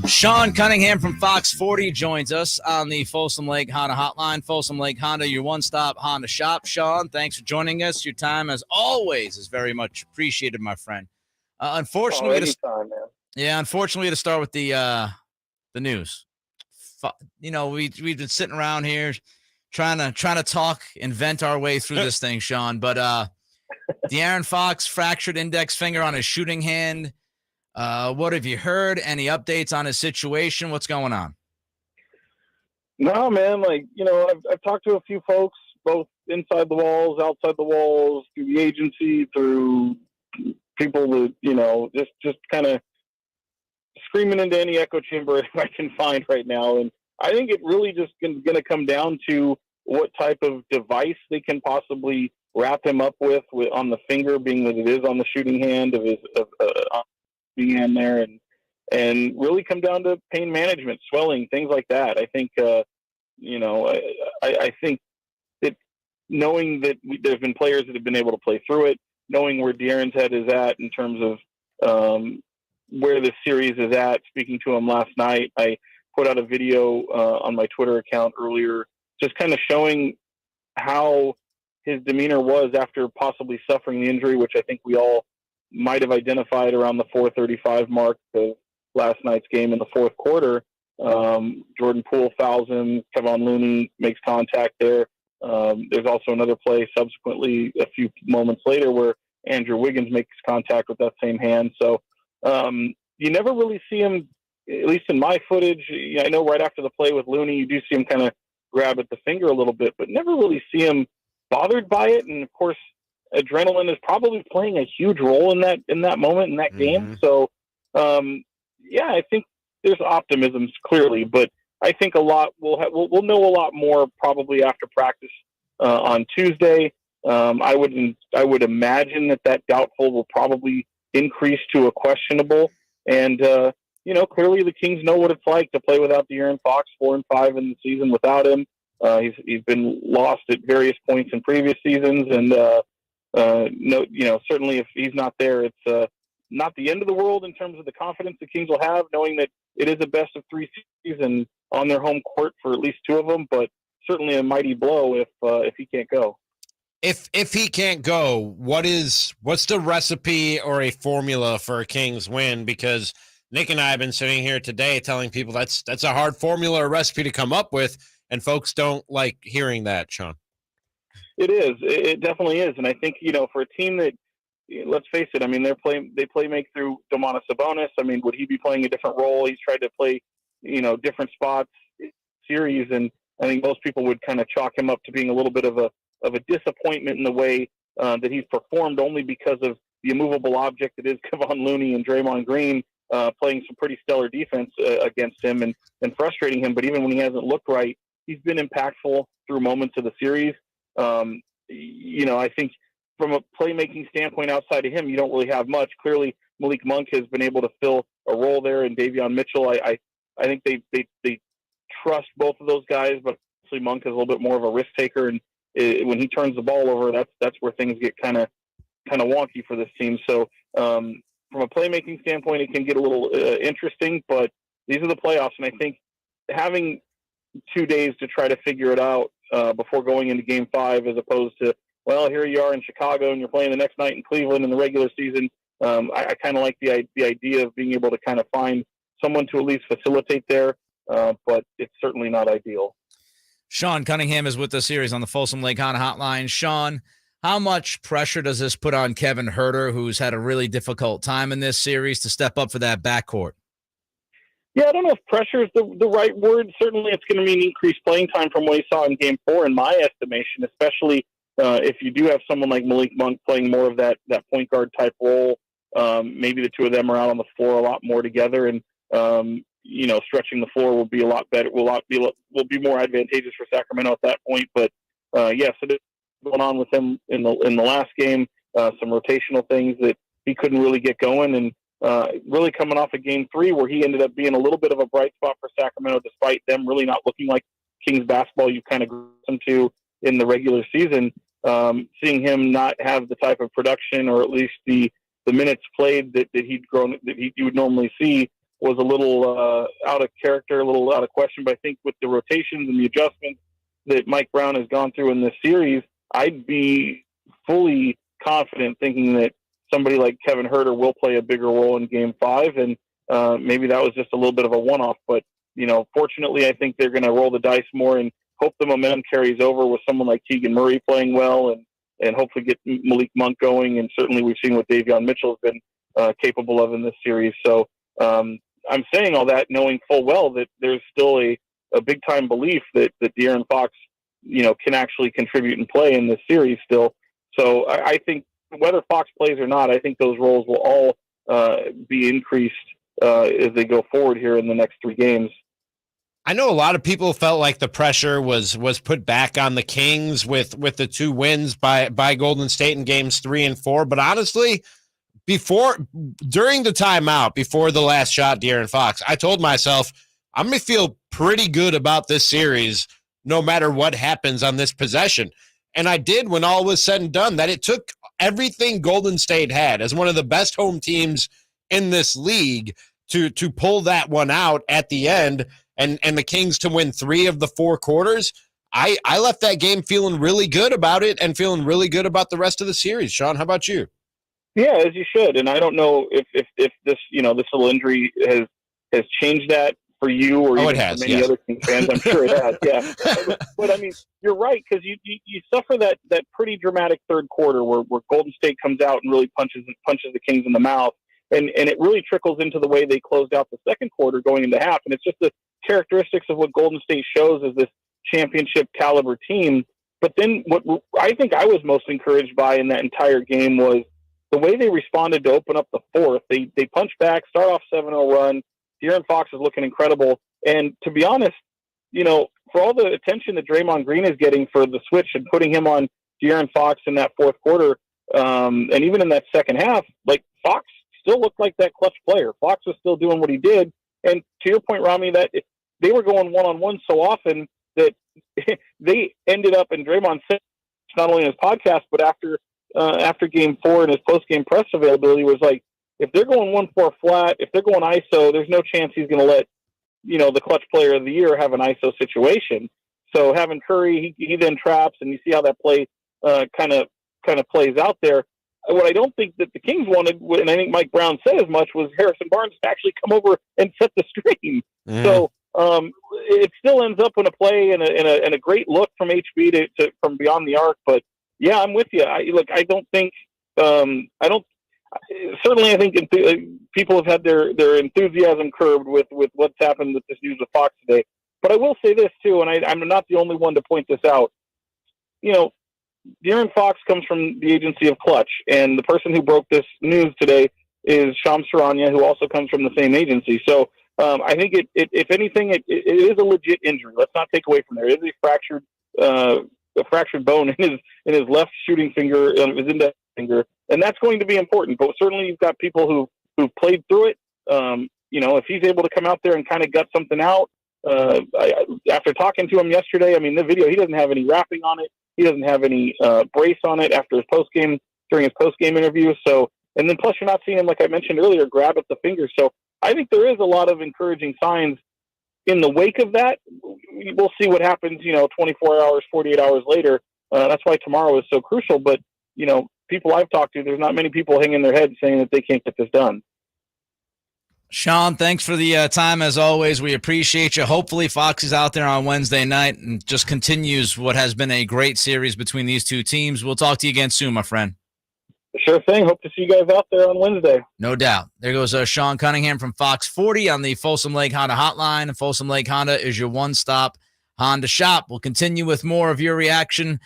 Sean Cunningham from Fox40 joins us on the Folsom Lake Honda Hotline. Folsom Lake Honda, your one-stop Honda shop. Sean, thanks for joining us. Your time, as always, is very much appreciated, my friend. Unfortunately, anytime, man. Yeah, unfortunately, to start with the news. We've been sitting around here trying to talk and vent our way through this thing, Sean. But De'Aaron Fox fractured index finger on his shooting hand. What have you heard? Any updates on his situation? What's going on? No, man. I've talked to a few folks, both inside the walls, outside the walls, through the agency, through people that, just kind of screaming into any echo chamber I can find right now. And I think it really just going to come down to what type of device they can possibly wrap him up with on the finger, being that it is on the shooting hand of his hand there, and really come down to pain management, swelling, things like that. I think, I think that knowing that there have been players that have been able to play through it, knowing where De'Aaron's head is at in terms of where the series is at. Speaking to him last night, I put out a video on my Twitter account earlier, just kind of showing how his demeanor was after possibly suffering the injury, which I think we all might have identified around the 4:35 mark of last night's game in the fourth quarter. Jordan Poole fouls him. Kevon Looney makes contact there. There's also another play subsequently a few moments later where Andrew Wiggins makes contact with that same hand. So you never really see him, at least in my footage. I know right after the play with Looney, you do see him kind of grab at the finger a little bit, but never really see him bothered by it. And of course, adrenaline is probably playing a huge role in that moment, in that game. So, I think there's optimism clearly, but I think we'll know a lot more probably after practice on Tuesday. I would imagine that doubtful will probably increase to a questionable. And, clearly the Kings know what it's like to play without De'Aaron Fox, 4-5 in the season without him. He's been lost at various points in previous seasons. And, certainly if he's not there, it's not the end of the world in terms of the confidence the Kings will have, knowing that it is a best of three season on their home court for at least two of them, but certainly a mighty blow if he can't go. If he can't go, what's the recipe or a formula for a Kings win? Because Nick and I have been sitting here today telling people that's a hard formula or recipe to come up with, and folks don't like hearing that, Sean. It is. It definitely is. And I think, for a team that, let's face it, I mean, they play make through Domantas Sabonis. I mean, would he be playing a different role? He's tried to play, different spots, series, and I think most people would kind of chalk him up to being a little bit of a disappointment in the way that he's performed, only because of the immovable object that is Kevon Looney and Draymond Green playing some pretty stellar defense against him and frustrating him. But even when he hasn't looked right, he's been impactful through moments of the series. I think from a playmaking standpoint outside of him, you don't really have much. Clearly, Malik Monk has been able to fill a role there, and Davion Mitchell. I think they trust both of those guys, but obviously Monk is a little bit more of a risk taker, and when he turns the ball over, that's where things get kind of wonky for this team. So from a playmaking standpoint, it can get a little interesting, but these are the playoffs, and I think having 2 days to try to figure it out before going into Game 5, as opposed to, well, here you are in Chicago and you're playing the next night in Cleveland in the regular season. I kind of like the idea of being able to kind of find someone to at least facilitate there, but it's certainly not ideal. Sean Cunningham is with us here. He's on the Folsom Lake Honda Hotline. Sean, how much pressure does this put on Kevin Huerter, who's had a really difficult time in this series, to step up for that backcourt? Yeah, I don't know if pressure is the right word. Certainly it's going to mean increased playing time from what he saw in Game 4, in my estimation, especially if you do have someone like Malik Monk playing more of that point guard type role. Maybe the two of them are out on the floor a lot more together, and stretching the floor will be a lot better. Will be more advantageous for Sacramento at that point. But yes, it is going on with him in the last game. Some rotational things that he couldn't really get going, and really coming off of Game 3 where he ended up being a little bit of a bright spot for Sacramento, despite them really not looking like Kings basketball you kind of grew them to in the regular season. Seeing him not have the type of production, or at least the minutes played that you would normally see, was a little out of character, a little out of question. But I think with the rotations and the adjustments that Mike Brown has gone through in this series, I'd be fully confident thinking that somebody like Kevin Huerter will play a bigger role in Game 5, and maybe that was just a little bit of a one-off. But, fortunately, I think they're going to roll the dice more and hope the momentum carries over with someone like Keegan Murray playing well and hopefully get Malik Monk going. And certainly we've seen what Davion Mitchell has been capable of in this series. So I'm saying all that knowing full well that there's still a big-time belief that De'Aaron Fox, can actually contribute and play in this series still. So I think whether Fox plays or not, I think those roles will all be increased as they go forward here in the next 3 games. I know a lot of people felt like the pressure was put back on the Kings with the 2 wins by Golden State in games 3 and 4. But honestly, during the timeout, before the last shot, De'Aaron Fox, I told myself, I'm going to feel pretty good about this series no matter what happens on this possession. And I did when all was said and done. That it took everything Golden State had as one of the best home teams in this league to pull that one out at the end and the Kings to win 3 of the 4 quarters. I left that game feeling really good about it and feeling really good about the rest of the series. Sean, how about you? Yeah, as you should. And I don't know if this, this little injury has changed that for you or even for many other Kings fans. I'm sure it has. Yeah. But I mean, you're right, because you suffer that pretty dramatic third quarter where Golden State comes out and really punches the Kings in the mouth. And it really trickles into the way they closed out the second quarter going into half. And it's just the characteristics of what Golden State shows as this championship caliber team. But then what I think I was most encouraged by in that entire game was the way they responded to open up the fourth. They punch back, start off 7-0 run. De'Aaron Fox is looking incredible. And to be honest, for all the attention that Draymond Green is getting for the switch and putting him on De'Aaron Fox in that fourth quarter, and even in that second half, like Fox still looked like that clutch player. Fox was still doing what he did. And to your point, Rami, that they were going one-on-one so often that they ended up, and Draymond said not only in his podcast, but after Game 4 and his post-game press availability was like, if they're going 1-4 flat, if they're going ISO, there's no chance he's going to let, the clutch player of the year have an ISO situation. So having Curry, he then traps, and you see how that play kind of plays out there. What I don't think that the Kings wanted, and I think Mike Brown said as much, was Harrison Barnes to actually come over and set the screen. Mm. So it still ends up in a play and a great look from HB to from beyond the arc. But yeah, I'm with you. I don't think certainly I think people have had their enthusiasm curbed with what's happened with this news of Fox today. But I will say this too, and I'm not the only one to point this out. De'Aaron Fox comes from the agency of Clutch, and the person who broke this news today is Shams Charania, who also comes from the same agency. So I think if anything, it is a legit injury. Let's not take away from there. It is a fractured bone in his left shooting finger, his index finger, and that's going to be important. But certainly, you've got people who've played through it. If he's able to come out there and kind of gut something out. After talking to him yesterday, I mean, the video, he doesn't have any wrapping on it. He doesn't have any brace on it during his post-game interview. So, and then plus you're not seeing him, like I mentioned earlier, grab at the finger. So I think there is a lot of encouraging signs in the wake of that. We'll see what happens, 24 hours, 48 hours later. That's why tomorrow is so crucial. But, people I've talked to, there's not many people hanging their head saying that they can't get this done. Sean, thanks for the time as always. We appreciate you. Hopefully Fox is out there on Wednesday night and just continues what has been a great series between these two teams. We'll talk to you again soon, my friend. Sure thing. Hope to see you guys out there on Wednesday. No doubt. There goes Sean Cunningham from Fox40 on the Folsom Lake Honda hotline. Folsom Lake Honda is your one-stop Honda shop. We'll continue with more of your reaction